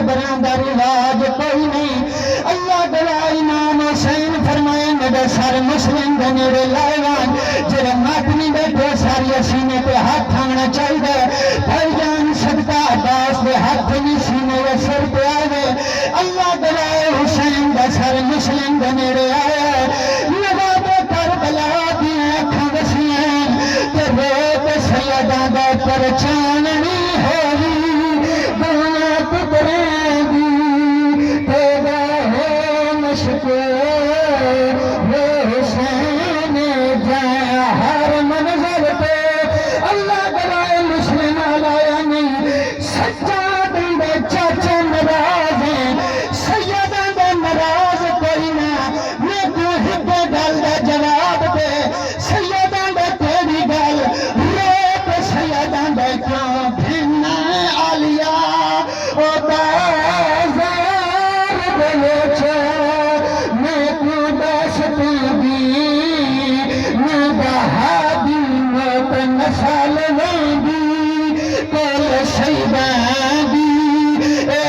قبراں دا رواج کوئی نہیں اللہ گواہ امام حسین فرمائے میرے سر مسلم دے نیڑے لائیوان جڑے ماتمی بیٹھے ساری سینے پہ ہاتھ آنا چاہیے بھائی جان صدقہ عباس دے ہاتھ نہیں سینے و سر پہ آئے اللہ گواہ حسین دا سر مسلم دے نیڑے آیا نواب کربلا دی اکھاں وسیاں تے روت سیداں دا پرچاننی ہوئی دنیا پتریں دی تیرا ہے مشکو وہ حسین جایا ہر منظر پہ اللہ گواہ مسلم آلایا نہیں سچا دندے چاچے نراز ہیں سیداں دے نراز کوئی نہ میں کو ہکے گل دا جواب دے سیداں دے تیری گل روت سیداں دے کیوں بھینا آلیا او بازار بلوچا میں کو داشتی دی میں بہادی موت نسال ویندی کل شیدان دی اے